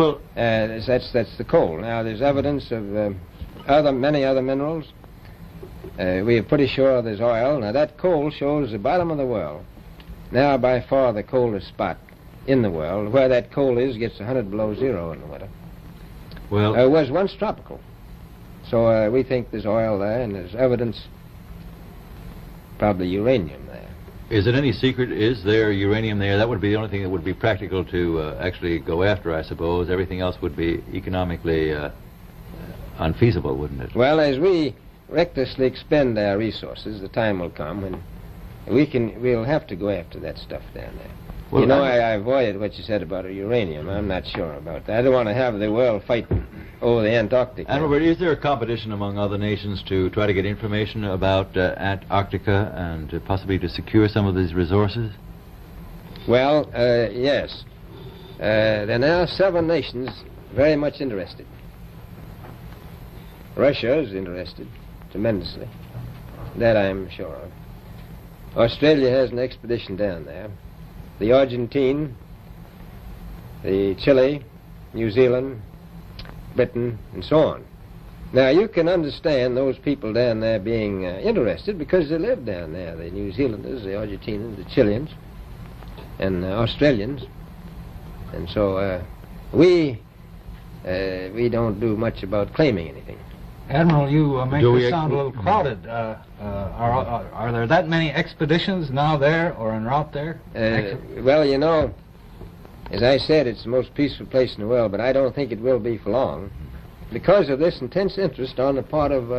Well, that's the coal. Now, there's evidence of many other minerals. We are pretty sure there's oil. Now, that coal shows the bottom of the world. Now, by far the coldest spot in the world. Where that coal is gets 100 below zero in the winter. Well, it was once tropical. So we think there's oil there, and there's evidence, probably uranium there. is it any secret? Is there uranium there? That would be the only thing that would be practical to actually go after, I suppose. Everything else would be economically unfeasible, wouldn't it? Well, as we recklessly expend our resources, the time will come when we'll have to go after that stuff down there. Well, you know, I avoided what you said about uranium. I'm not sure about that. I don't want to have the world fight over the Antarctic. And Robert, is there a competition among other nations to try to get information about Antarctica and possibly to secure some of these resources? Well, yes. There are now 7 nations very much interested. Russia is interested tremendously. That I'm sure of. Australia has an expedition down there. The Argentine, the Chile, New Zealand, Britain, and so on. Now, you can understand those people down there being interested because they live down there. The New Zealanders, the Argentinians, the Chileans, and Australians. And so we don't do much about claiming anything. Admiral, you make this sound a little crowded. Are there that many expeditions now there or en route there? Well, you know, as I said, it's the most peaceful place in the world, but I don't think it will be for long because of this intense interest on the part of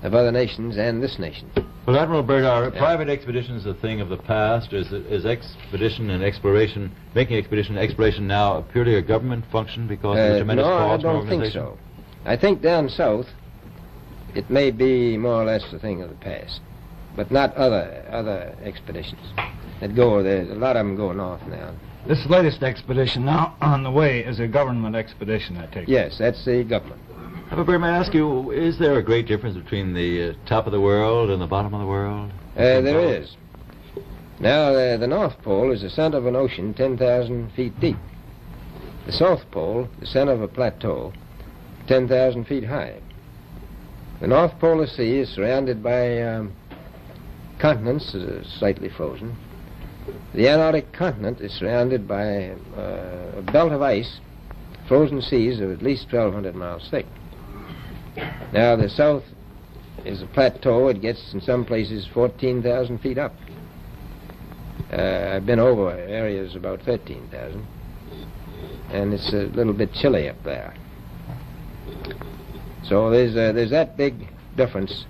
other nations and this nation. Well, Admiral Byrd, are private expeditions a thing of the past? Is expedition and exploration, making expedition and exploration now purely a government function because of the tremendous cost? No, I don't think so. I think down south it may be more or less a thing of the past, but not other expeditions that go there. A lot of them go north now. This latest expedition now on the way is a government expedition, I take it. Yes, that's the government. However, may I ask you, is there a great difference between the top of the world and the bottom of the world? There is. Now, the North Pole is the center of an ocean 10,000 feet deep. The South Pole, the center of a plateau, 10,000 feet high. The North Polar Sea is surrounded by continents that are slightly frozen. The Antarctic continent is surrounded by a belt of ice, frozen seas of at least 1,200 miles thick. Now, the South is a plateau. It gets, in some places, 14,000 feet up. I've been over areas about 13,000, and it's a little bit chilly up there. So there's that big difference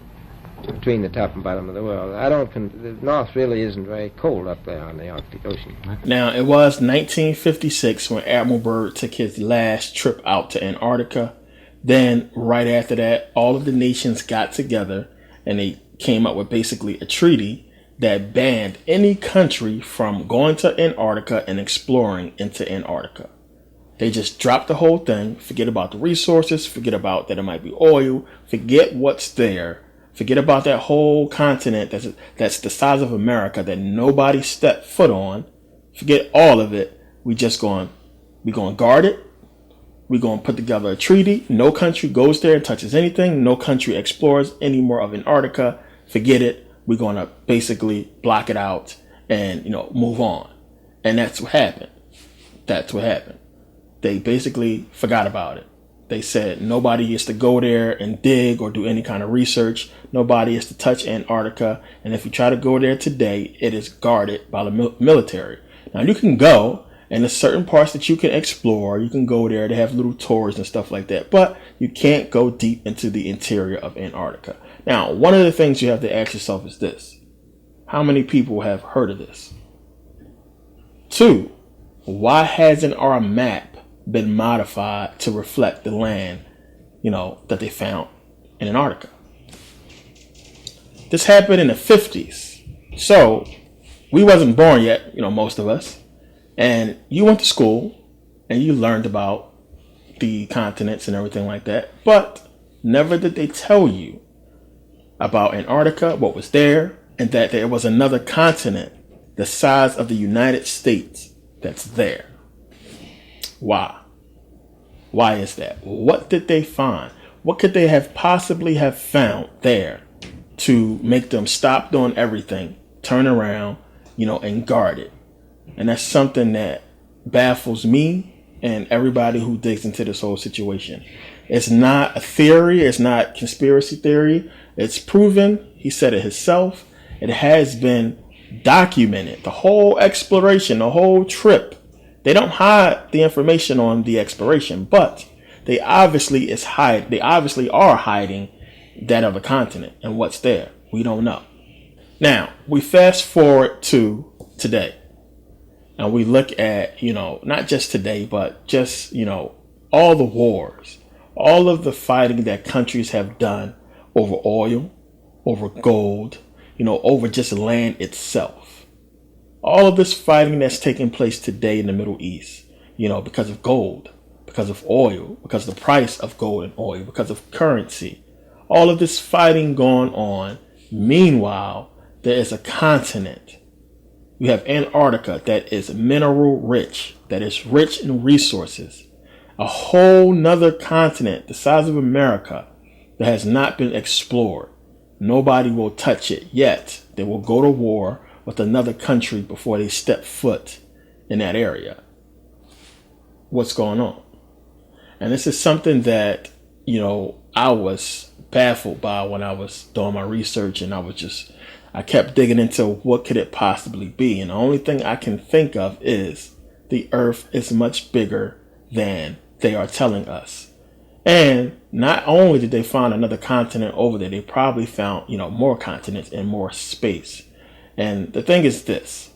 between the top and bottom of the world. The North really isn't very cold up there on the Arctic Ocean. Now, it was 1956 when Admiral Byrd took his last trip out to Antarctica. Then, right after that, all of the nations got together and they came up with basically a treaty that banned any country from going to Antarctica and exploring into Antarctica. They just dropped the whole thing, forget about the resources, forget about that it might be oil, forget what's there, forget about that whole continent that's the size of America that nobody stepped foot on, forget all of it. We're going to guard it, we're going to put together a treaty, no country goes there and touches anything, no country explores any more of Antarctica, forget it, we're going to basically block it out and, move on. And that's what happened. They basically forgot about it. They said nobody is to go there and dig or do any kind of research. Nobody is to touch Antarctica. And if you try to go there today, it is guarded by the military. Now, you can go, and there's certain parts that you can explore. You can go there. They have little tours and stuff like that. But you can't go deep into the interior of Antarctica. Now, one of the things you have to ask yourself is this. How many people have heard of this? 2, why hasn't our map been modified to reflect the land, that they found in Antarctica? This happened in the 50s. So we wasn't born yet, most of us. And you went to school and you learned about the continents and everything like that. But never did they tell you about Antarctica, what was there, and that there was another continent the size of the United States that's there. Why? Why is that? What did they find? What could they have possibly have found there to make them stop doing everything, turn around, and guard it? And that's something that baffles me and everybody who digs into this whole situation. It's not a theory. It's not conspiracy theory. It's proven. He said it himself. It has been documented. The whole exploration, the whole trip. They don't hide the information on the exploration, but they obviously are hiding that other continent and what's there. We don't know. Now, we fast forward to today. And we look at, not just today, but just, all the wars, all of the fighting that countries have done over oil, over gold, over just land itself. All of this fighting that's taking place today in the Middle East, because of gold, because of oil, because of the price of gold and oil, because of currency, all of this fighting going on. Meanwhile, there is a continent. You have Antarctica that is mineral rich, that is rich in resources. A whole nother continent the size of America that has not been explored. Nobody will touch it yet. They will go to war with another country before they step foot in that area. What's going on? And this is something that, I was baffled by when I was doing my research, and I kept digging into what could it possibly be. And the only thing I can think of is the Earth is much bigger than they are telling us. And not only did they find another continent over there, they probably found, more continents and more space. And the thing is this,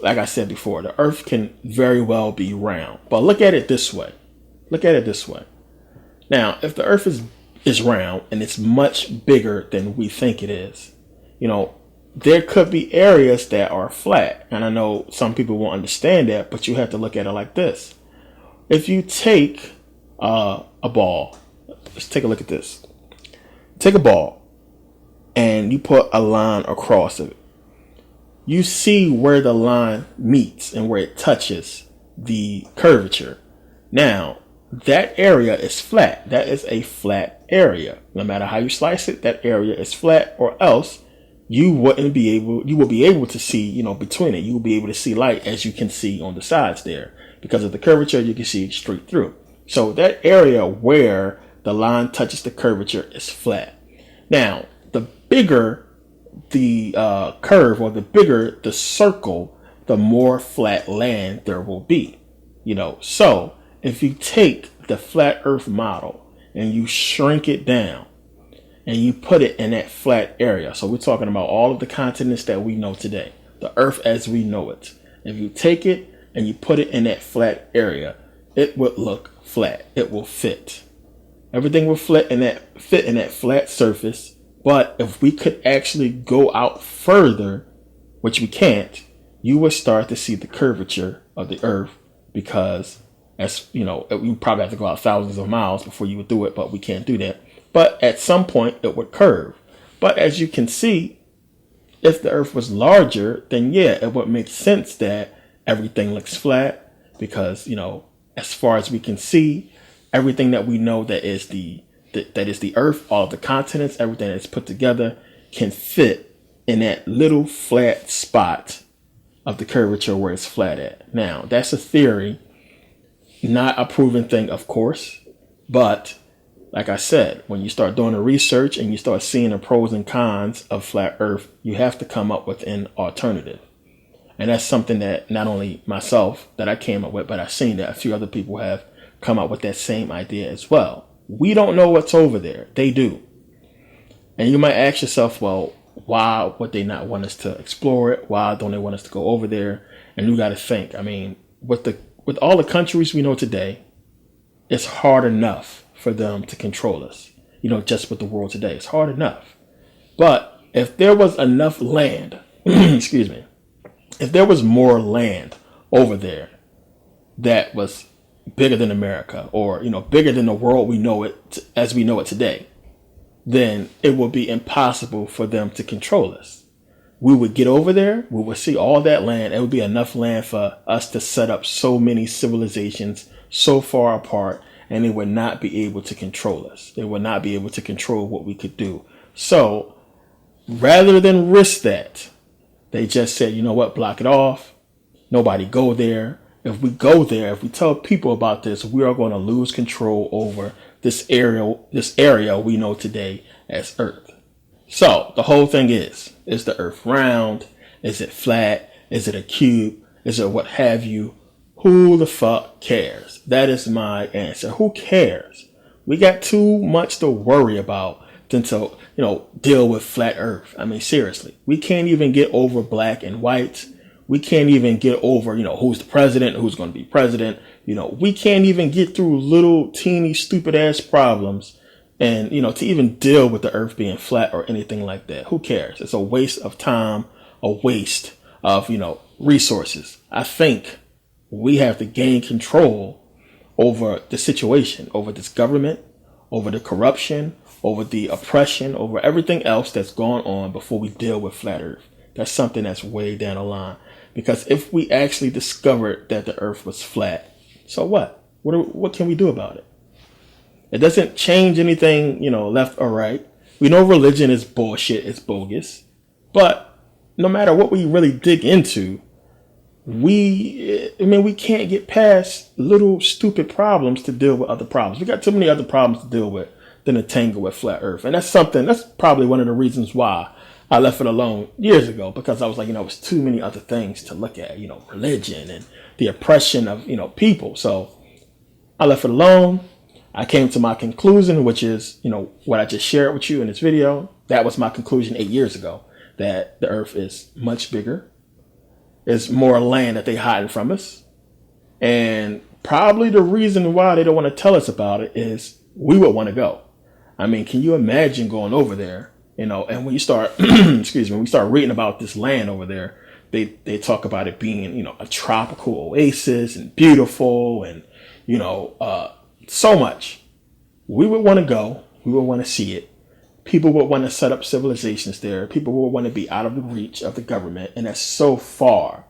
like I said before, the Earth can very well be round. But look at it this way. Now, if the Earth is round and it's much bigger than we think it is, there could be areas that are flat. And I know some people won't understand that, but you have to look at it like this. If you take a ball, let's take a look at this. Take a ball and you put a line across it. You see where the line meets and where it touches the curvature. Now, that area is flat. That is a flat area. No matter how you slice it, that area is flat, or else you will be able to see, between it. You will be able to see light, as you can see on the sides there. Because of the curvature, you can see straight through. So that area where the line touches the curvature is flat. Now, the bigger the curve, or the bigger the circle, the more flat land there will be. So if you take the flat Earth model and you shrink it down and you put it in that flat area, so we're talking about all of the continents that we know today, the Earth as we know it. If you take it and you put it in that flat area, it would look flat. It will fit. Everything will fit in that flat surface. But if we could actually go out further, which we can't, you would start to see the curvature of the Earth, because we probably have to go out thousands of miles before you would do it, but we can't do that. But at some point it would curve. But as you can see, if the Earth was larger, then yeah, it would make sense that everything looks flat, because, as far as we can see, everything that we know that is the Earth, all of the continents, everything that's put together can fit in that little flat spot of the curvature where it's flat at. Now, that's a theory, not a proven thing, of course. But like I said, when you start doing the research and you start seeing the pros and cons of flat Earth, you have to come up with an alternative. And that's something that not only myself that I came up with, but I've seen that a few other people have come up with that same idea as well. We don't know what's over there. They do. And you might ask yourself, well, why would they not want us to explore it? Why don't they want us to go over there? And you got to think, with all the countries we know today, it's hard enough for them to control us. Just with the world today, it's hard enough. But if there was enough land, excuse me, if there was more land over there that was bigger than America, or bigger than the world we know it as we know it today, then it would be impossible for them to control us. We would get over there, we would see all that land. It would be enough land for us to set up so many civilizations so far apart and they would not be able to control us. They would not be able to control what we could do. So rather than risk that, they just said, you know what, block it off. Nobody go there. If we go there, if we tell people about this, we are going to lose control over this area we know today as Earth. So the whole thing is the Earth round? Is it flat? Is it a cube? Is it what have you? Who the fuck cares? That is my answer. Who cares? We got too much to worry about than to, deal with flat Earth. I mean, seriously, we can't even get over black and white. We can't even get over, who's the president, who's going to be president. We can't even get through little teeny stupid ass problems and, to even deal with the Earth being flat or anything like that. Who cares? It's a waste of time, a waste of, resources. I think we have to gain control over the situation, over this government, over the corruption, over the oppression, over everything else that's going on before we deal with flat Earth. That's something that's way down the line. Because if we actually discovered that the Earth was flat, so what? What can we do about it? It doesn't change anything, left or right. We know religion is bullshit, it's bogus. But no matter what we really dig into, we can't get past little stupid problems to deal with other problems. We got too many other problems to deal with than to tangle with flat Earth. And that's probably one of the reasons why I left it alone years ago, because I was like, it's too many other things to look at, religion and the oppression of, people. So I left it alone. I came to my conclusion, which is, what I just shared with you in this video. That was my conclusion 8 years ago, that the Earth is much bigger. There's more land that they're hiding from us. And probably the reason why they don't want to tell us about it is we would want to go. I mean, can you imagine going over there? And when you start, when we start reading about this land over there, they talk about it being, a tropical oasis and beautiful and, so much. We would want to go. We would want to see it. People would want to set up civilizations there. People would want to be out of the reach of the government. And that's so far,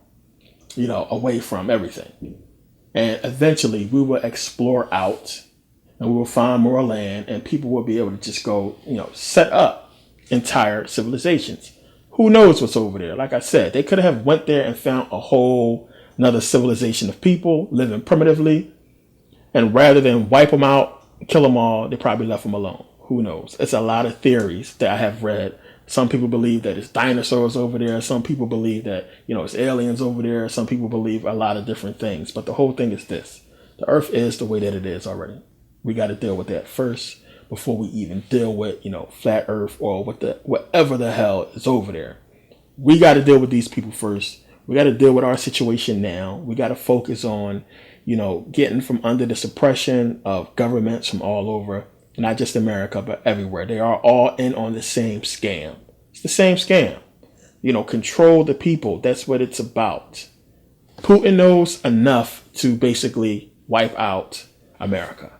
away from everything. And eventually we will explore out and we will find more land and people will be able to just go, set up entire civilizations. Who knows what's over there? Like I said, they could have went there and found a whole another civilization of people living primitively. And rather than wipe them out, kill them all, they probably left them alone. Who knows? It's a lot of theories that I have read. Some people believe that it's dinosaurs over there. Some people believe that, it's aliens over there. Some people believe a lot of different things. But the whole thing is this. The Earth is the way that it is already. We got to deal with that first before we even deal with, flat Earth or whatever the hell is over there. We got to deal with these people first. We got to deal with our situation now. We got to focus on, getting from under the suppression of governments from all over. Not just America, but everywhere. They are all in on the same scam. It's the same scam. Control the people. That's what it's about. Putin knows enough to basically wipe out America.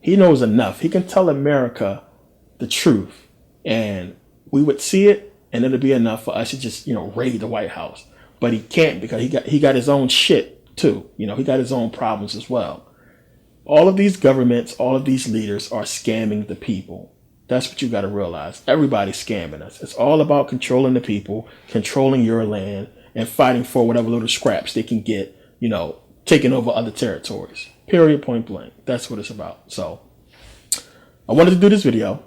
He knows enough. He can tell America the truth. And we would see it, and it'll be enough for us to just, raid the White House. But he can't because he got his own shit too. He got his own problems as well. All of these governments, all of these leaders are scamming the people. That's what you got to realize. Everybody's scamming us. It's all about controlling the people, controlling your land, and fighting for whatever little scraps they can get, taking over other territories. Period, point blank. That's what it's about. So I wanted to do this video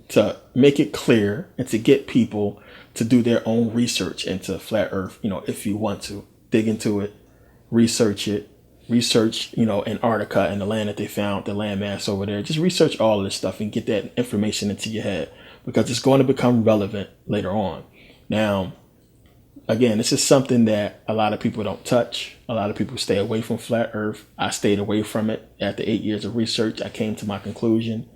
to make it clear and to get people to do their own research into flat Earth, if you want to. Dig into it, research it. Research, Antarctica and the land that they found, the landmass over there. Just research all of this stuff and get that information into your head because it's going to become relevant later on. Now, again, this is something that a lot of people don't touch. A lot of people stay away from flat Earth. I stayed away from it. After 8 years of research, I came to my conclusion.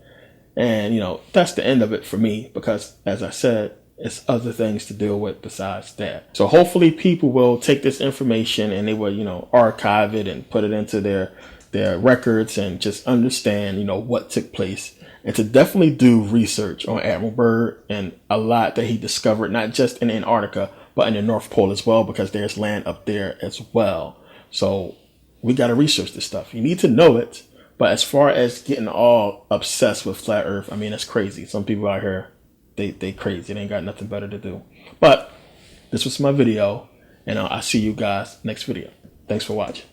And, that's the end of it for me because, as I said, it's other things to deal with besides that. So hopefully people will take this information and they will, archive it and put it into their records and just understand, what took place. And to definitely do research on Admiral Byrd and a lot that he discovered, not just in Antarctica, but in the North Pole as well, because there's land up there as well. So we got to research this stuff. You need to know it, But as far as getting all obsessed with flat Earth, I mean, that's crazy. Some people out here, they crazy. They ain't got nothing better to do. But this was my video, and I'll see you guys next video. Thanks for watching.